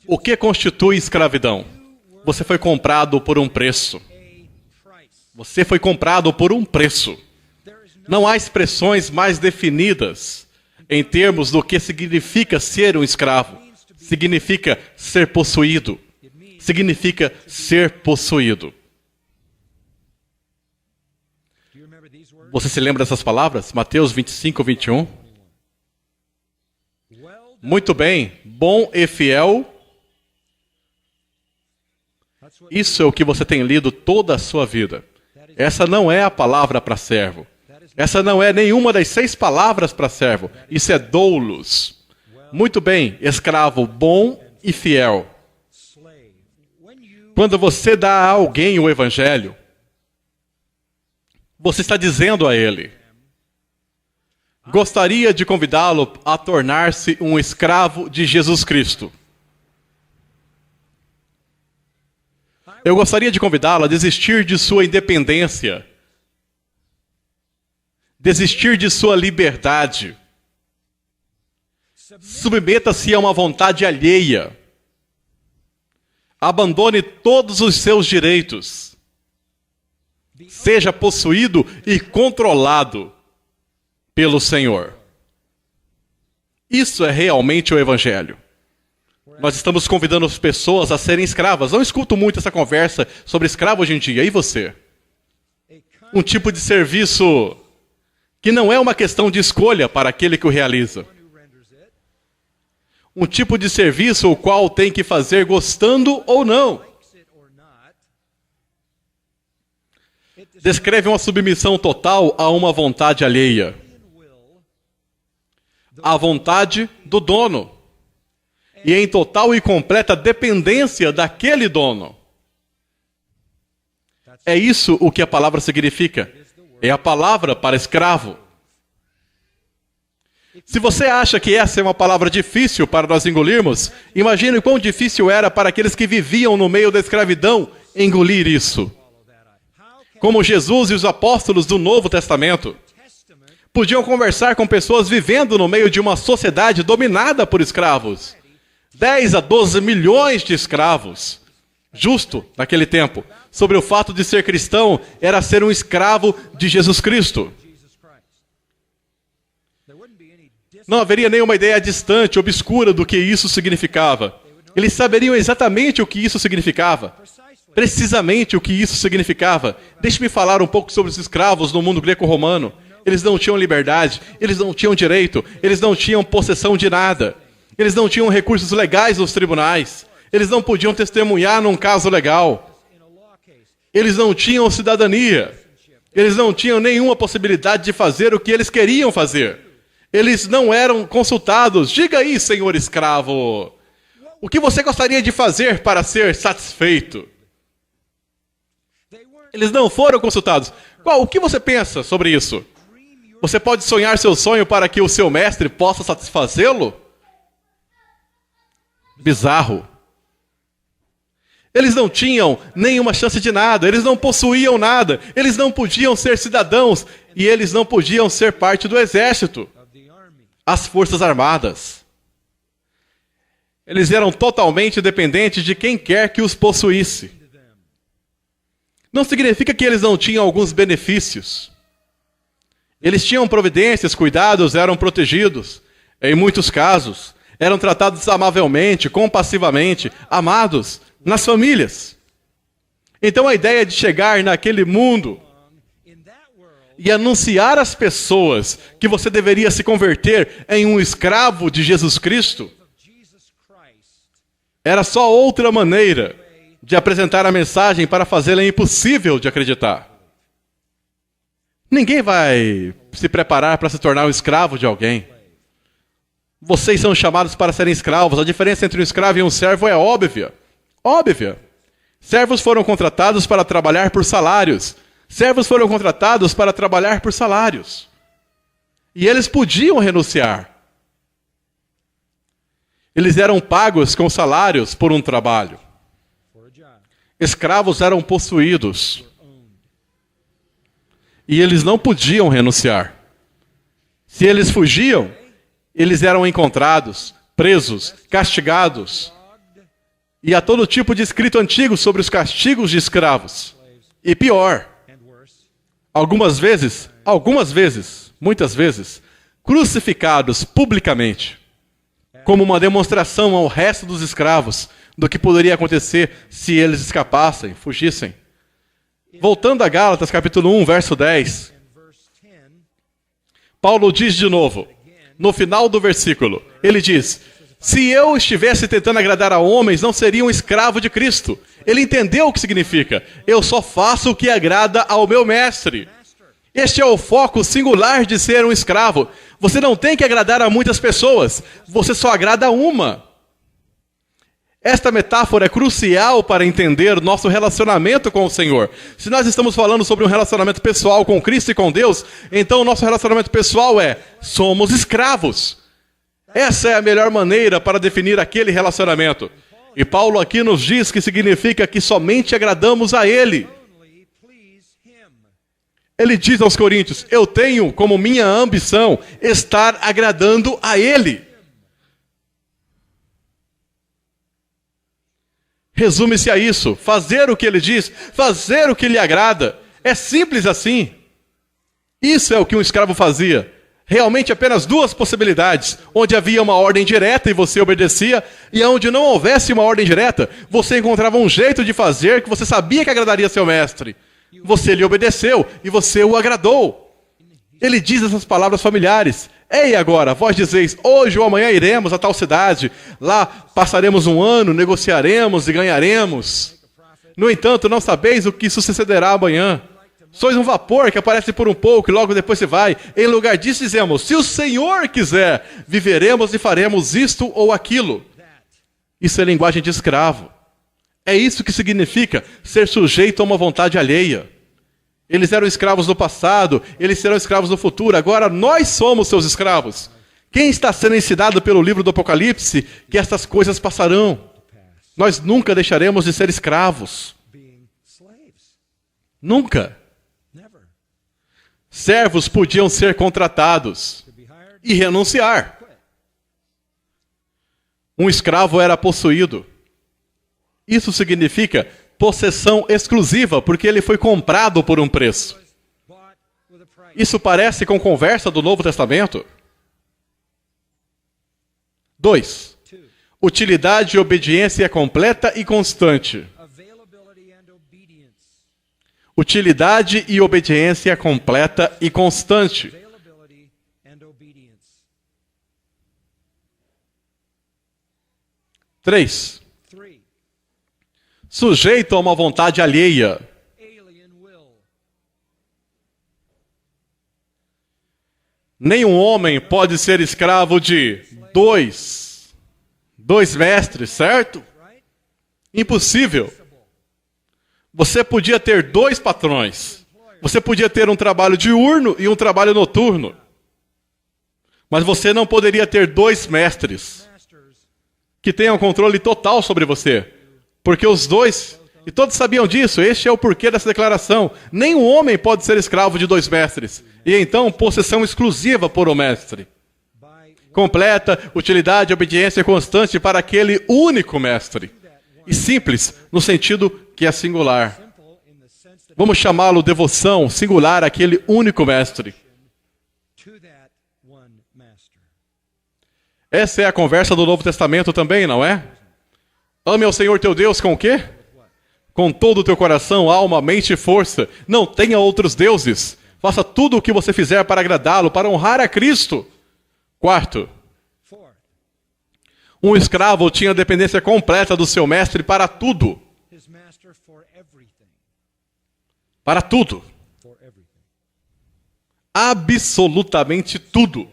O que constitui escravidão? Você foi comprado por um preço. Você foi comprado por um preço. Não há expressões mais definidas em termos do que significa ser um escravo. Significa ser possuído. Significa ser possuído. Você se lembra dessas palavras? Mateus 25, 21. Muito bem, bom e fiel. Isso é o que você tem lido toda a sua vida. Essa não é a palavra para servo. Essa não é nenhuma das 6 palavras para servo. Isso é doulos. Muito bem, escravo bom e fiel. Quando você dá a alguém o evangelho, você está dizendo a ele: gostaria de convidá-lo a tornar-se um escravo de Jesus Cristo. Eu gostaria de convidá-lo a desistir de sua independência, desistir de sua liberdade. Submeta-se a uma vontade alheia. Abandone todos os seus direitos. Seja possuído e controlado pelo Senhor. Isso é realmente o Evangelho. Nós estamos convidando as pessoas a serem escravas. Não escuto muito essa conversa sobre escravo hoje em dia. E você? Um tipo de serviço que não é uma questão de escolha para aquele que o realiza. Um tipo de serviço o qual tem que fazer gostando ou não. Descreve uma submissão total a uma vontade alheia. A vontade do dono. E em total e completa dependência daquele dono. É isso o que a palavra significa. É a palavra para escravo. Se você acha que essa é uma palavra difícil para nós engolirmos, imagine o quão difícil era para aqueles que viviam no meio da escravidão engolir isso. Como Jesus e os apóstolos do Novo Testamento podiam conversar com pessoas vivendo no meio de uma sociedade dominada por escravos. 10 a 12 milhões de escravos. Justo, naquele tempo, sobre o fato de ser cristão, era ser um escravo de Jesus Cristo. Não haveria nenhuma ideia distante, obscura do que isso significava. Eles saberiam exatamente o que isso significava. Precisamente o que isso significava. Deixe-me falar um pouco sobre os escravos no mundo greco-romano. Eles não tinham liberdade, eles não tinham direito, eles não tinham possessão de nada. Eles não tinham recursos legais nos tribunais. Eles não podiam testemunhar num caso legal. Eles não tinham cidadania. Eles não tinham nenhuma possibilidade de fazer o que eles queriam fazer. Eles não eram consultados. Diga aí, senhor escravo, o que você gostaria de fazer para ser satisfeito? Eles não foram consultados. O que você pensa sobre isso? Você pode sonhar seu sonho para que o seu mestre possa satisfazê-lo? Bizarro. Eles não tinham nenhuma chance de nada, eles não possuíam nada, eles não podiam ser cidadãos e eles não podiam ser parte do exército, as forças armadas. Eles eram totalmente dependentes de quem quer que os possuísse. Não significa que eles não tinham alguns benefícios. Eles tinham providências, cuidados, eram protegidos. Em muitos casos, eram tratados amavelmente, compassivamente, amados nas famílias. Então a ideia de chegar naquele mundo e anunciar às pessoas que você deveria se converter em um escravo de Jesus Cristo era só outra maneira de apresentar a mensagem para fazê-la impossível de acreditar. Ninguém vai se preparar para se tornar um escravo de alguém. Vocês são chamados para serem escravos. A diferença entre um escravo e um servo é óbvia. Óbvia. Servos foram contratados para trabalhar por salários. Servos foram contratados para trabalhar por salários. E eles podiam renunciar. Eles eram pagos com salários por um trabalho. Escravos eram possuídos. E eles não podiam renunciar. Se eles fugiam, eles eram encontrados, presos, castigados. E há todo tipo de escrito antigo sobre os castigos de escravos. E pior, algumas vezes, muitas vezes, crucificados publicamente, como uma demonstração ao resto dos escravos do que poderia acontecer se eles escapassem, fugissem. Voltando a Gálatas, capítulo 1, verso 10, Paulo diz de novo, no final do versículo, ele diz: se eu estivesse tentando agradar a homens, não seria um escravo de Cristo. Ele entendeu o que significa. Eu só faço o que agrada ao meu mestre. Este é o foco singular de ser um escravo. Você não tem que agradar a muitas pessoas. Você só agrada a uma. Esta metáfora é crucial para entender nosso relacionamento com o Senhor. Se nós estamos falando sobre um relacionamento pessoal com Cristo e com Deus, então o nosso relacionamento pessoal é: somos escravos. Essa é a melhor maneira para definir aquele relacionamento. E Paulo aqui nos diz que significa que somente agradamos a Ele. Ele diz aos Coríntios: eu tenho como minha ambição estar agradando a Ele. Resume-se a isso: fazer o que Ele diz, fazer o que lhe agrada. É simples assim. Isso é o que um escravo fazia. Realmente apenas duas possibilidades, onde havia uma ordem direta e você obedecia, e onde não houvesse uma ordem direta, você encontrava um jeito de fazer que você sabia que agradaria seu mestre. Você lhe obedeceu e você o agradou. Ele diz essas palavras familiares: ei, agora, vós dizeis, hoje ou amanhã iremos a tal cidade, lá passaremos um ano, negociaremos e ganharemos. No entanto, não sabeis o que sucederá amanhã. Sois um vapor que aparece por um pouco e logo depois se vai. Em lugar disso dizemos: se o Senhor quiser, viveremos e faremos isto ou aquilo. Isso é linguagem de escravo. É isso que significa ser sujeito a uma vontade alheia. Eles eram escravos do passado, eles serão escravos do futuro. Agora nós somos seus escravos. Quem está sendo ensinado pelo livro do Apocalipse que estas coisas passarão? Nós nunca deixaremos de ser escravos. Nunca. Servos podiam ser contratados e renunciar. Um escravo era possuído. Isso significa possessão exclusiva, porque ele foi comprado por um preço. Isso parece com conversa do Novo Testamento? 2. Utilidade e obediência completa e constante. Utilidade e obediência completa e constante. 3. Sujeito a uma vontade alheia. Nenhum homem pode ser escravo de dois mestres, certo? Impossível. Você podia ter 2 patrões. Você podia ter um trabalho diurno e um trabalho noturno. Mas você não poderia ter 2 mestres que tenham controle total sobre você. Porque os dois, e todos sabiam disso, este é o porquê dessa declaração. Nenhum homem pode ser escravo de 2 mestres. E então, possessão exclusiva por um mestre. Completa, utilidade, obediência constante para aquele único mestre. E simples, no sentido que é singular. Vamos chamá-lo devoção singular àquele único mestre. Essa é a conversa do Novo Testamento também, não é? Ame ao Senhor teu Deus com o quê? Com todo o teu coração, alma, mente e força. Não tenha outros deuses. Faça tudo o que você fizer para agradá-lo, para honrar a Cristo. 4. Um escravo tinha dependência completa do seu mestre para tudo. Para tudo. Absolutamente tudo.